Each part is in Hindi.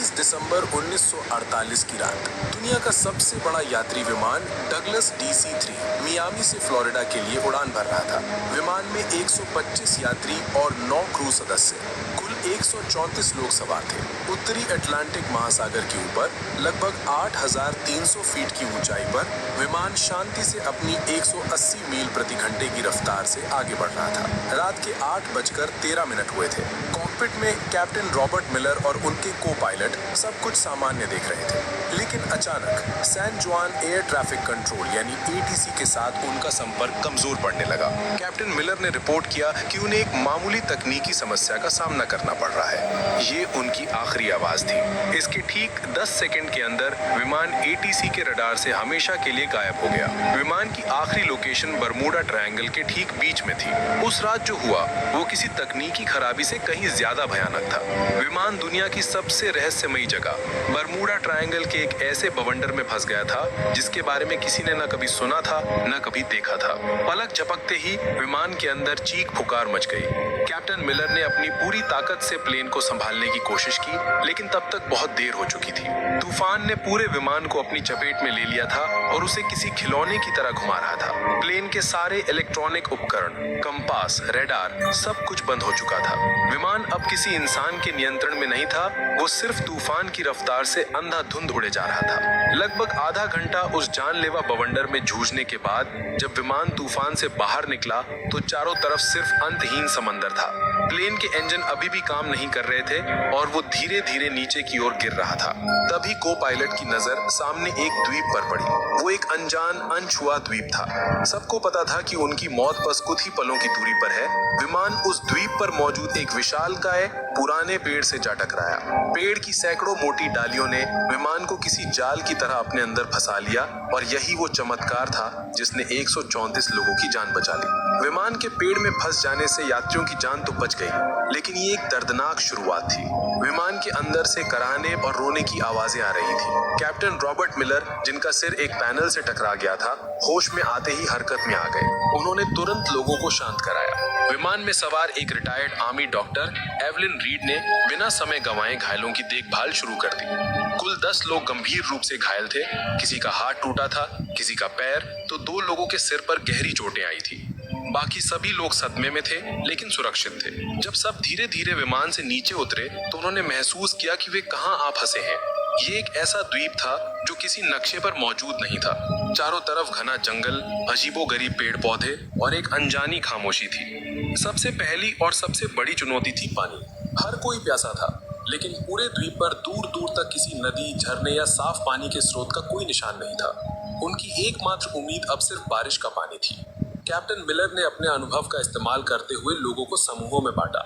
23 दिसंबर 1948 की रात दुनिया का सबसे बड़ा यात्री विमान डगलस DC-3 मियामी से फ्लोरिडा के लिए उड़ान भर रहा था। विमान में 125 यात्री और 9 क्रू सदस्य, कुल 134 लोग सवार थे। उत्तरी अटलांटिक महासागर के ऊपर लगभग 8,300 फीट की ऊंचाई पर विमान शांति से अपनी 180 मील प्रति घंटे की रफ्तार से आगे बढ़ रहा था। रात के 8:13 हुए थे। कॉकपिट में कैप्टन रॉबर्ट मिलर और उनके को पायलट सब कुछ सामान्य देख रहे थे, लेकिन अचानक सैन जुआन एयर ट्रैफिक कंट्रोल यानी ATC के साथ उनका संपर्क कमजोर पड़ने लगा। कैप्टन मिलर ने रिपोर्ट किया कि उन्हें एक मामूली तकनीकी समस्या का सामना करना पड़ रहा है। ये उनकी आखिरी आवाज थी। इसके ठीक 10 सेकंड के अंदर विमान ATC के रडार से हमेशा के लिए गायब हो गया। विमान की आखिरी लोकेशन बरमूडा ट्रायंगल के ठीक बीच में थी। उस रात जो हुआ वो किसी तकनीकी खराबी से कहीं ज्यादा भयानक था। विमान दुनिया की सबसे रहस्यमयी जगह बरमूडा ट्रायंगल के एक ऐसे बवंडर में फंस गया था जिसके बारे में किसी ने न कभी सुना था न कभी देखा था। पलक झपकते ही विमान के अंदर चीख पुकार मच गई। कैप्टन मिलर ने अपनी पूरी ताकत से प्लेन को संभालने की कोशिश की, लेकिन तब तक बहुत देर हो चुकी थी। तूफान ने पूरे विमान को अपनी चपेट में ले लिया था और उसे किसी खिलौने की तरह घुमा रहा था। प्लेन के सारे इलेक्ट्रॉनिक उपकरण, कंपास, रेडार सब कुछ बंद हो चुका था। विमान अब किसी इंसान के नियंत्रण में नहीं था, वो सिर्फ तूफान की रफ्तार से अंधाधुंध उड़े जा रहा था। लगभग आधा घंटा उस जानलेवा बवंडर में जूझने के बाद जब विमान तूफान से बाहर निकला तो चारों तरफ सिर्फ अंतहीन समंदर था। प्लेन के इंजन अभी भी काम नहीं कर रहे थे और वो धीरे धीरे नीचे की ओर गिर रहा था। तभी को पायलट की नजर सामने एक द्वीप पर पड़ी। वो एक अनजान अनछुआ द्वीप था। सबको पता था कि उनकी मौत बस कुछ ही पलों की दूरी पर है। विमान उस द्वीप पर मौजूद एक विशालकाय पुराने पेड़ से जा टकराया। पेड़ की सैकड़ों मोटी डालियों ने विमान को किसी जाल की तरह अपने अंदर फंसा लिया और यही वो चमत्कार था जिसने 134 लोगों की जान बचा ली। विमान के पेड़ में फंस जाने से यात्रियों की जान तो बच गई, लेकिन ये एक दर्दनाक शुरुआत थी। विमान के अंदर से कराहने और रोने की आवाजें आ रही थी। कैप्टन रॉबर्ट मिलर, जिनका सिर एक पैनल से टकरा गया था, होश में आते ही हरकत में आ गए। उन्होंने तुरंत लोगों को शांत कराया। विमान में सवार एक retired army doctor Evelyn read ने बिना समय गंवाए घायलों की देखभाल शुरू कर दी। कुल 10 लोग गंभीर रूप से घायल थे। किसी का हाथ टूटा था, किसी का पैर, तो 2 लोगों के सिर पर गहरी चोटें आई थी। बाकी सभी लोग सदमे में थे लेकिन सुरक्षित थे। जब सब धीरे धीरे विमान से नीचे उतरे तो उन्होंने महसूस किया कि वे कहां आ फंसे हैं। ये एक ऐसा द्वीप था जो किसी नक्शे पर मौजूद नहीं था। चारों तरफ घना जंगल, अजीबोगरीब पेड़ पौधे और एक अनजानी खामोशी थी। सबसे पहली और सबसे बड़ी चुनौती थी पानी। हर कोई प्यासा था, लेकिन पूरे द्वीप पर दूर दूर तक किसी नदी, झरने या साफ पानी के स्रोत का कोई निशान नहीं था। उनकी एकमात्र उम्मीद अब सिर्फ बारिश का पानी थी। कैप्टन मिलर ने अपने अनुभव का इस्तेमाल करते हुए लोगों को समूहों में बांटा।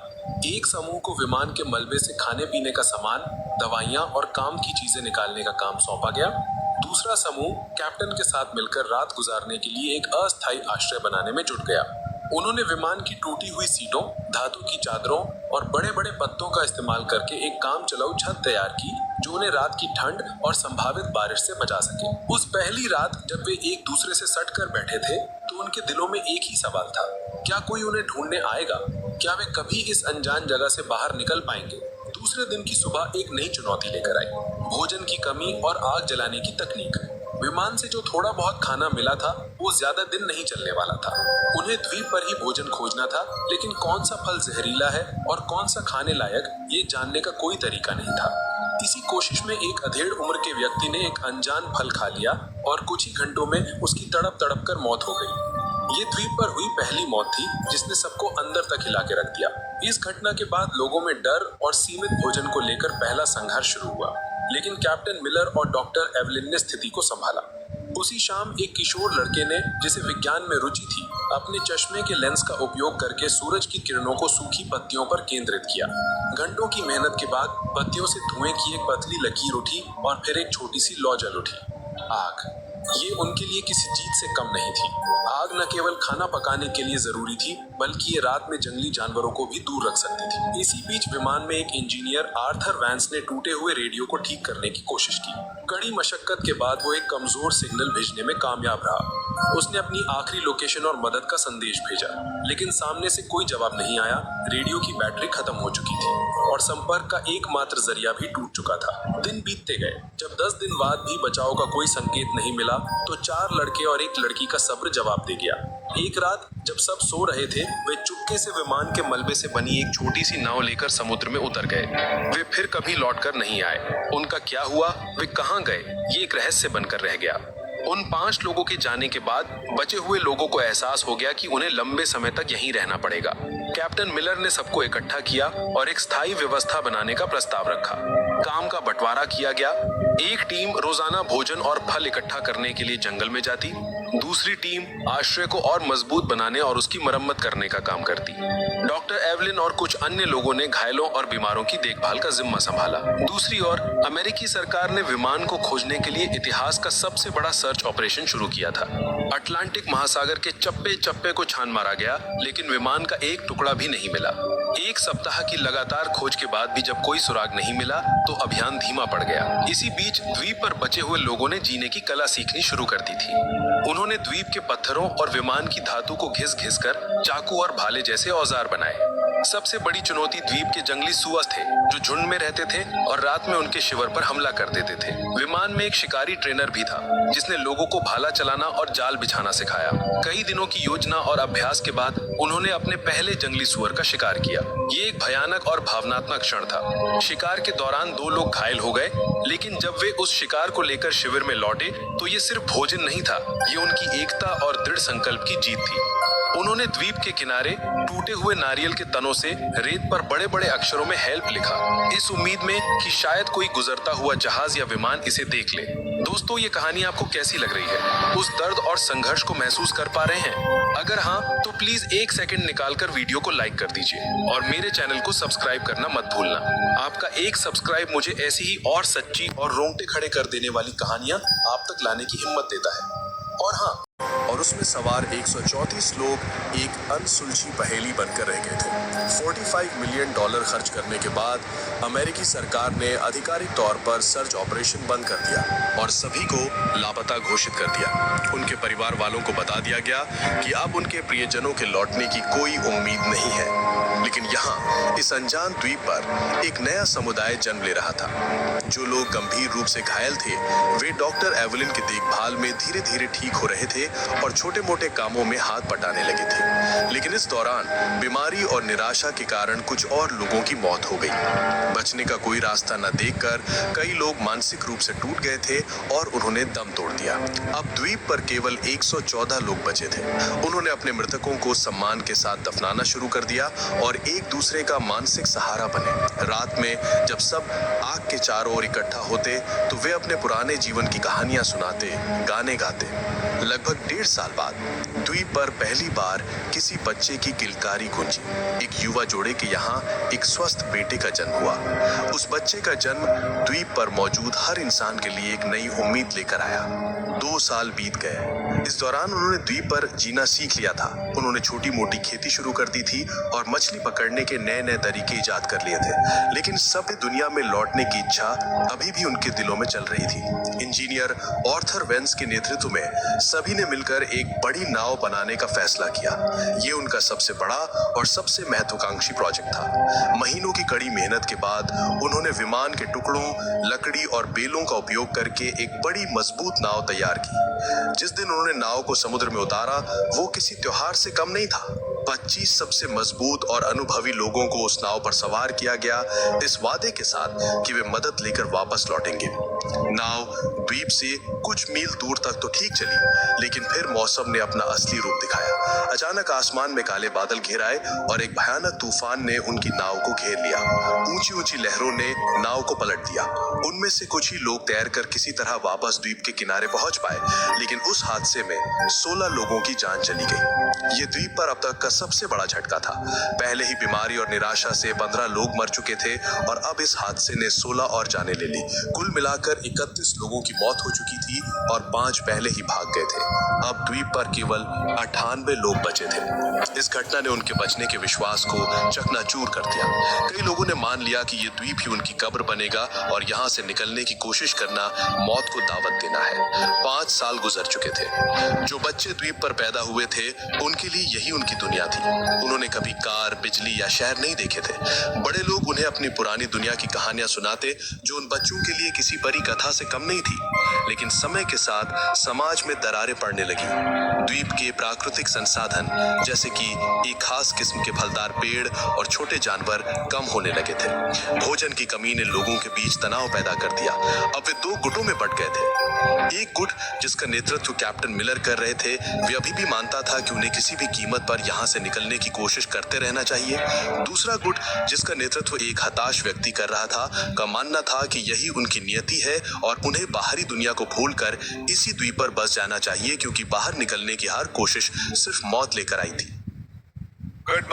एक समूह को विमान के मलबे से खाने पीने का सामान, दवाइयां और काम की चीजें निकालने का काम सौंपा गया। दूसरा समूह कैप्टन के साथ मिलकर रात गुजारने के लिए एक अस्थायी आश्रय बनाने में जुट गया। उन्होंने विमान की टूटी हुई सीटों, धातु की चादरों और बड़े बड़े पत्तों का इस्तेमाल करके एक काम चलाऊ छत तैयार की जो उन्हें रात की ठंड और संभावित बारिश से बचा सके। उस पहली रात जब वे एक दूसरे से सट कर बैठे थे तो उनके दिलों में एक ही सवाल था, क्या कोई उन्हें ढूंढने आएगा? क्या वे कभी इस अनजान जगह से बाहर निकल पाएंगे? दूसरे दिन की सुबह एक नई चुनौती लेकर आई, भोजन की कमी और आग जलाने की तकनीक। विमान से जो थोड़ा बहुत खाना मिला था वो ज्यादा दिन नहीं चलने वाला था। उन्हें द्वीप पर ही भोजन खोजना था, लेकिन कौन सा फल जहरीला है और कौन सा खाने लायक ये जानने का कोई तरीका नहीं था। इसी कोशिश में एक अधेड़ उम्र के व्यक्ति ने एक अनजान फल खा लिया और कुछ ही घंटों में उसकी तड़प तड़प कर मौत हो गई। ये द्वीप पर हुई पहली मौत थी जिसने सबको अंदर तक हिला के रख दिया। इस घटना के बाद लोगों में डर और सीमित भोजन को लेकर पहला संघर्ष शुरू हुआ, लेकिन कैप्टन मिलर और डॉक्टर एवलिन ने स्थिति को संभाला। उसी शाम एक किशोर लड़के ने, जिसे विज्ञान में रुचि थी, अपने चश्मे के लेंस का उपयोग करके सूरज की किरणों को सूखी पत्तियों पर केंद्रित किया। घंटों की मेहनत के बाद पत्तियों से धुएं की एक पतली लकीर उठी और फिर एक छोटी सी लौ जल उठी। आग। ये उनके लिए किसी जीत से कम नहीं थी। आग न केवल खाना पकाने के लिए जरूरी थी, बल्कि ये रात में जंगली जानवरों को भी दूर रख सकती थी। इसी बीच विमान में एक इंजीनियर आर्थर वैंस ने टूटे हुए रेडियो को ठीक करने की कोशिश की। कड़ी मशक्कत के बाद वो एक कमजोर सिग्नल भेजने में कामयाब रहा। उसने अपनी आखिरी लोकेशन और मदद का संदेश भेजा, लेकिन सामने से कोई जवाब नहीं आया। रेडियो की बैटरी खत्म हो चुकी थी और संपर्क का एकमात्र जरिया भी टूट चुका था। दिन बीतते गए। जब 10 दिन बाद भी बचाव का कोई संकेत नहीं मिला तो 4 लड़के और एक लड़की का सब्र जवाब दे गया। एक रात जब सब सो रहे थे, वे चुपके से विमान के मलबे से बनी एक छोटी सी नाव लेकर समुद्र में उतर गए। वे फिर कभी लौटकर नहीं आए। उनका क्या हुआ, वे कहां गए, ये एक रहस्य बनकर रह गया। उन 5 लोगों के जाने के बाद बचे हुए लोगों को एहसास हो गया कि उन्हें लंबे समय तक यहीं रहना पड़ेगा। कैप्टन मिलर ने सबको इकट्ठा किया और एक स्थायी व्यवस्था बनाने का प्रस्ताव रखा। काम का बंटवारा किया गया। एक टीम रोजाना भोजन और फल इकट्ठा करने के लिए जंगल में जाती, दूसरी टीम आश्रय को और मजबूत बनाने और उसकी मरम्मत करने का काम करती। डॉक्टर एवलिन और कुछ अन्य लोगों ने घायलों और बीमारों की देखभाल का जिम्मा संभाला। दूसरी ओर अमेरिकी सरकार ने विमान को खोजने के लिए इतिहास का सबसे बड़ा सर्च ऑपरेशन शुरू किया था। अटलांटिक महासागर के चप्पे चप्पे को छान मारा गया, लेकिन विमान का एक टुकड़ा भी नहीं मिला। एक सप्ताह की लगातार खोज के बाद भी जब कोई सुराग नहीं मिला तो अभियान धीमा पड़ गया। इसी बीच द्वीप पर बचे हुए लोगों ने जीने की कला सीखनी शुरू कर दी थी। उन्होंने द्वीप के पत्थरों और विमान की धातु को घिस-घिस कर चाकू और भाले जैसे औजार बनाए। सबसे बड़ी चुनौती द्वीप के जंगली सुअर थे, जो झुंड में रहते थे और रात में उनके शिविर पर हमला कर देते थे। विमान में एक शिकारी ट्रेनर भी था, जिसने लोगों को भाला चलाना और जाल बिछाना सिखाया। कई दिनों की योजना और अभ्यास के बाद उन्होंने अपने पहले जंगली सुअर का शिकार किया। ये एक भयानक और भावनात्मक क्षण था। शिकार के दौरान 2 लोग घायल हो गए, लेकिन जब वे उस शिकार को लेकर शिविर में लौटे तो ये सिर्फ भोजन नहीं था, ये उनकी एकता और दृढ़ संकल्प की जीत थी। उन्होंने द्वीप के किनारे टूटे हुए नारियल के तनों से रेत पर बड़े बड़े अक्षरों में हेल्प लिखा, इस उम्मीद में कि शायद कोई गुजरता हुआ जहाज या विमान इसे देख ले। दोस्तों, ये कहानी आपको कैसी लग रही है? उस दर्द और संघर्ष को महसूस कर पा रहे हैं? अगर हाँ, तो प्लीज 1 सेकंड निकालकर वीडियो को लाइक कर दीजिए और मेरे चैनल को सब्सक्राइब करना मत भूलना। आपका एक सब्सक्राइब मुझे ऐसी ही और सच्ची और रोंगटे खड़े कर देने वाली कहानियां आप तक लाने की हिम्मत देता है। और हाँ, और उसमें सवार 134 लोग एक अनसुलझी पहेली बनकर रह गए थे। $45 मिलियन खर्च करने के बाद अमेरिकी सरकार ने आधिकारिक तौर पर सर्च ऑपरेशन बंद कर दिया और सभी को लापता घोषित कर दिया। उनके परिवार वालों को बता दिया गया कि अब उनके प्रियजनों के लौटने की कोई उम्मीद नहीं है। लेकिन यहाँ इस अनजान द्वीप पर एक नया समुदाय जन्म ले रहा था। जो लोग गंभीर रूप से घायल थे, वे डॉक्टर एवलिन की देखभाल में धीरे धीरे ठीक हो रहे थे और छोटे मोटे कामों में हाथ बटाने लगे थे। लेकिन इस दौरान बीमारी और निराशा के कारण कुछ और लोगों की मौत हो गई। बचने का कोई रास्ता न देखकर कई लोग मानसिक रूप से टूट गए थे और उन्होंने दम तोड़ दिया। अब द्वीप पर केवल 114 लोग बचे थे। उन्होंने अपने मृतकों को सम्मान के साथ दफनाना शुरू कर दिया और एक दूसरे का मानसिक सहारा बने। रात में जब सब आग के चारों ओर इकट्ठा होते तो वे अपने पुराने जीवन की कहानियां सुनाते, गाने गाते। लगभग 1.5 साल बाद द्वीप पर पहली बार किसी बच्चे की किलकारी गूंजी। एक युवा जोड़े के यहाँ एक स्वस्थ बेटे का जन्म हुआ। उस बच्चे का जन्म द्वीप पर मौजूद हर इंसान के लिए एक नई उम्मीद लेकर आया। 2 साल बीत गए। इस दौरान उन्होंने द्वीप पर जीना सीख लिया था। उन्होंने छोटी मोटी खेती शुरू कर दी थी और मछली पकड़ने के नए नए तरीके इजाद कर लिए थे। लेकिन सभ्य दुनिया में लौटने की इच्छा अभी भी उनके दिलों में चल रही थी। इंजीनियर आर्थर वेंस के नेतृत्व में सभी ने मिलकर एक बड़ी नाव बनाने का फैसला किया। ये उनका सबसे बड़ा और सबसे महत्वाकांक्षी प्रोजेक्ट था। महीनों की कड़ी मेहनत के बाद उन्होंने विमान के टुकड़ों, लकड़ी और बेलों का उपयोग करके एक बड़ी मजबूत नाव तैयार की। जिस दिन उन्होंने नाव को समुद्र में उतारा, वो किसी त्योहार से कम नहीं था। 25 सबसे मजबूत और अनुभवी लोगों को उस नाव पर सवार किया गया, इस वादे के साथ कि वे मदद लेकर वापस लौटेंगे। नाव द्वीप से कुछ मील दूर तक तो ठीक चली, लेकिन फिर मौसम ने अपना असली रूप दिखाया। अचानक आसमान में काले बादल घेर आए और एक भयानक तूफान ने उनकी नाव को घेर लिया। ऊंची ऊंची लहरों ने नाव को पलट दिया। उनमें से कुछ ही लोग तैरकर किसी तरह वापस द्वीप के किनारे पहुंच पाए, लेकिन उस हादसे में 16 लोगों की जान चली गई। ये द्वीप पर अब तक का सबसे बड़ा झटका था। पहले ही बीमारी और निराशा से 15 लोग मर चुके थे और अब इस हादसे ने 16 और जाने ले ली। कुल मिलाकर 31 लोगों की मौत हो चुकी थी और 5 पहले ही भाग गए थे। अब द्वीप पर केवल 98 लोग बचे थे। इस घटना ने उनके बचने के विश्वास को चकनाचूर कर दिया। कई लोगों ने मान लिया कि ये द्वीप ही उनकी कब्र बनेगा और यहाँ से निकलने की कोशिश करना मौत को दावत देना है। 5 साल गुजर चुके थे। जो बच्चे द्वीप पर पैदा हुए थे, उनके लिए यही उनकी दुनिया दुनिया थी। उन्होंने कभी कार, बिजली या शहर नहीं देखे थे। बड़े लोग उन्हें अपनी पुरानी दुनिया की कहानियां सुनाते, जो उन बच्चों के लिए किसी परी कथा से कम नहीं थी। लेकिन समय के साथ समाज में दरारें पड़ने लगी। द्वीप के प्राकृतिक संसाधन जैसे कि एक खास किस्म के फलदार पेड़ और छोटे जानवर कम होने लगे थे। भोजन की कमी ने लोगों के बीच तनाव पैदा कर दिया। अब वे दो गुटों में बंट गए थे। एक गुट, जिसका नेतृत्व कैप्टन मिलर कर रहे थे, वे अभी भी मानता था कि उन्हें किसी भी कीमत पर यहाँ से निकलने की कोशिश करते रहना चाहिए। दूसरा गुट, जिसका नेतृत्व एक हताश व्यक्ति कर रहा था, का मानना था कि यही उनकी नियति है और उन्हें बाहरी दुनिया को भूलकर इसी द्वीप पर बस जाना चाहिए, क्योंकि बाहर निकलने की हर कोशिश सिर्फ मौत लेकर आई थी। Good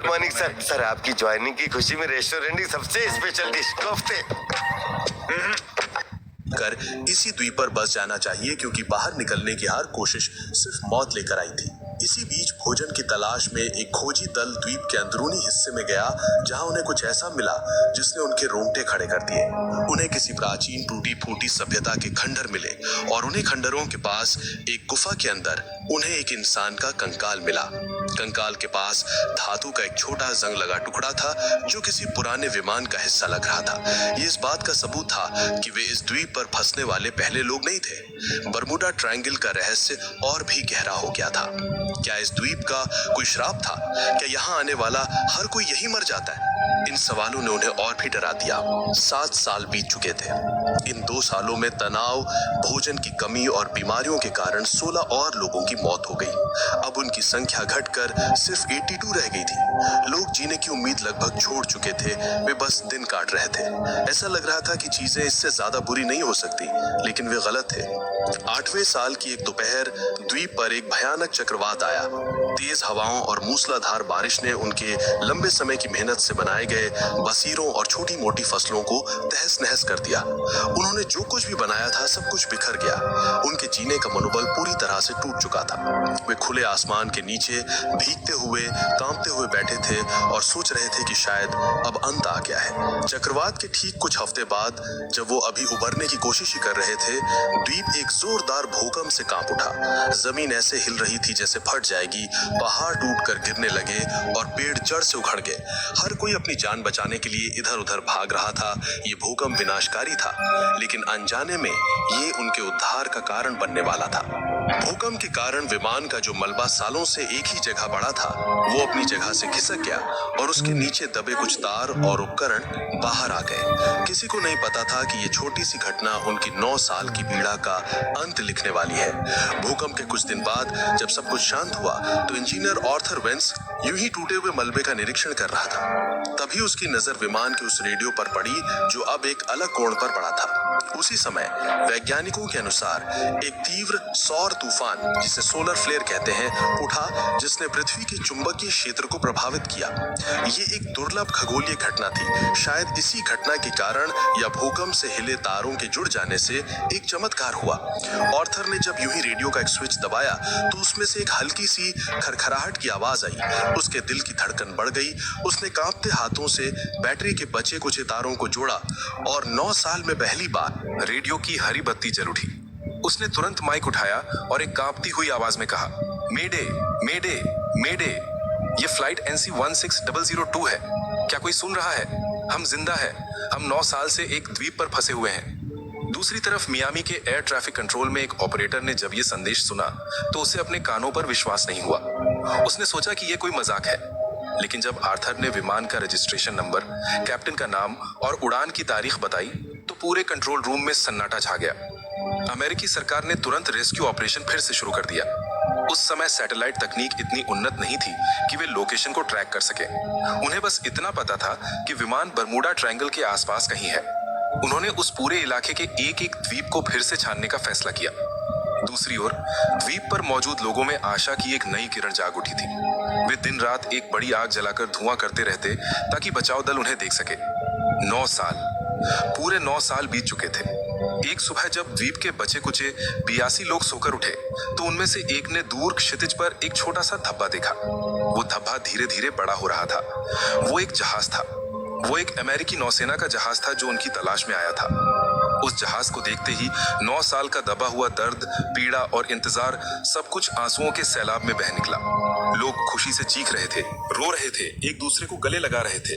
morning sir. सर, आपकी ज्वाइनिंग की खुशी में रेस्टोरेंट की सबसे स्पेशल डिश कोफ्ते कर इसी द्वीप पर बस जाना चाहिए, क्योंकि बाहर निकलने की हर कोशिश सिर्फ मौत लेकर आई थी। इसी बीच भोजन की तलाश में एक खोजी दल द्वीप के अंदरूनी हिस्से में गया, जहां उन्हें कुछ ऐसा मिला जिसने उनके रोंगटे खड़े कर दिए। उन्हें किसी प्राचीन टूटी फूटी सभ्यता के खंडर मिले और उन्हें खंडरों के पास एक गुफा के अंदर उन्हें एक इंसान का कंकाल मिला। कंकाल के पास धातु का एक छोटा जंग लगा टुकड़ा था, जो किसी पुराने विमान का हिस्सा लग रहा था। ये इस बात का सबूत था कि वे इस द्वीप पर फंसने वाले पहले लोग नहीं थे। बरमूडा ट्रायंगल का रहस्य और भी गहरा हो गया था। क्या इस द्वीप का कोई श्राप था? क्या यहाँ आने वाला हर कोई यही मर जाता है? इन सवालों ने उन्हें और भी डरा दिया। 7 साल बीत चुके थे। इन 2 सालों में तनाव, भोजन की कमी और बीमारियों के कारण 16 और लोगों की मौत हो गई। अब उनकी संख्या घटकर सिर्फ 82 रह गई थी। लोग जीने की उम्मीद लगभग छोड़ चुके थे। वे बस दिन काट रहे थे। ऐसा लग रहा था कि चीजें इससे ज्यादा बुरी नहीं हो सकती, लेकिन वे गलत थे। 8वें साल की एक दोपहर द्वीप पर एक भयानक चक्रवात आया। तेज हवाओं और मूसलाधार बारिश ने उनके लंबे समय की मेहनत से बनाए गए बसीरों और छोटी मोटी फसलों को तहस नहस कर दिया। उन्होंने जो कुछ भी बनाया था, सब कुछ बिखर गया। उनके जीने का मनोबल पूरी तरह से टूट चुका था। वे खुले आसमान के नीचे भीगते हुए, कांपते हुए बैठे थे और सोच रहे थे कि शायद अब अंत आ गया है। चक्रवात के ठीक कुछ हफ्ते बाद, जब वो अभी उबरने की कोशिश ही कर रहे थे, द्वीप एक जोरदार भूकंप से कांप उठा। जमीन ऐसे हिल रही थी जैसे फट जाएगी। पहाड़ टूटकर गिरने लगे और पेड़ जड़ से उखड़ गए। हर कोई अपनी जान बचाने के लिए इधर उधर भाग रहा था। ये भूकंप विनाशकारी था, लेकिन अनजाने में ये उनके उद्धार का कारण बनने वाला था। भूकंप के कारण विमान का जो मलबा सालों से एक ही जगह पड़ा था, वो अपनी जगह से खिसक गया और उसके नीचे दबे कुछ तार और उपकरण बाहर आ गए। किसी को नहीं पता था कि ये छोटी सी घटना उनकी 9 साल की पीड़ा का अंत लिखने वाली है। भूकंप के कुछ दिन बाद जब सब कुछ शांत हुआ, तो इंजीनियर आर्थर वेंस यूं ही टूटे हुए मलबे का निरीक्षण कर रहा था। तभी उसकी नजर विमान के उस रेडियो पर पड़ी, जो अब एक अलग कोण पर पड़ा था। उसी समय वैज्ञानिकों के अनुसार एक तीव्र सौर तूफान, जिसे सोलर फ्लेयर कहते हैं, उठा, जिसने पृथ्वी के चुंबकीय क्षेत्र को प्रभावित किया। ये एक दुर्लभ खगोलीय घटना थी। शायद इसी घटना के कारण या भूकंप से हिले तारों के जुड़ जाने से एक चमत्कार हुआ। आर्थर ने जब यूं ही रेडियो का एक स्विच दबाया, तो उसमें से एक हल्की सी खरखराहट की आवाज आई। उसके दिल की धड़कन बढ़ गई। उसने कांपते हाथों से बैटरी के बचे कुछ तारों को जोड़ा और 9 साल में पहली बार रेडियो की हरी बत्ती जल उठी। उसने तुरंत माइक उठाया और एक कांपती हुई आवाज में कहा, मेडे मेडे मेडे, ये फ्लाइट NC-16002 है। क्या कोई सुन रहा है? हम जिंदा है। हम 9 साल से एक द्वीप पर फंसे हुए हैं। दूसरी तरफ मियामी के एयर ट्रैफिक कंट्रोल में एक ऑपरेटर ने जब ये संदेश सुना, तो उसे अपने कानों पर विश्वास नहीं हुआ। उसने सोचा कि ये कोई मजाक है। लेकिन जब आर्थर ने विमान का रजिस्ट्रेशन नंबर, कैप्टन का नाम और उड़ान की तारीख बताई, तो पूरे कंट्रोल रूम में सन्नाटा छा गया। अमेरिकी सरकार ने तुरंत रेस्क्यू ऑपरेशन फिर से शुरू कर दिया। उस समय सैटेलाइट तकनीक इतनी उन्नत नहीं थी कि वे लोकेशन को ट्रैक कर सके। उन्हें बस इतना पता था कि विमान बरमूडा ट्रायंगल के आसपास कहीं है। उन्होंने उस पूरे इलाके के एक एक द्वीप को फिर से छानने का फैसला किया। दूसरी ओर द्वीप पर मौजूद लोगों में आशा की एक नई किरण जाग उठी थी। वे दिन रात एक बड़ी आग जलाकर धुआं करते रहते, ताकि बचाव दल उन्हें देख सके। 9 साल, पूरे 9 साल बीत चुके थे। एक सुबह जब द्वीप के बचे कुचे 82 लोग सोकर उठे, तो उनमें से एक ने दूर क्षितिज पर एक छोटा सा धब्बा देखा। वो धब्बा धीरे धीरे बड़ा हो रहा था। वो एक जहाज था। वो एक अमेरिकी नौसेना का जहाज था जो उनकी तलाश में आया था। उस जहाज को देखते ही 9 साल का दबा हुआ दर्द, पीड़ा और इंतजार सब कुछ आंसुओं के सैलाब में बह निकला। लोग खुशी से चीख रहे थे, रो रहे थे, एक दूसरे को गले लगा रहे थे।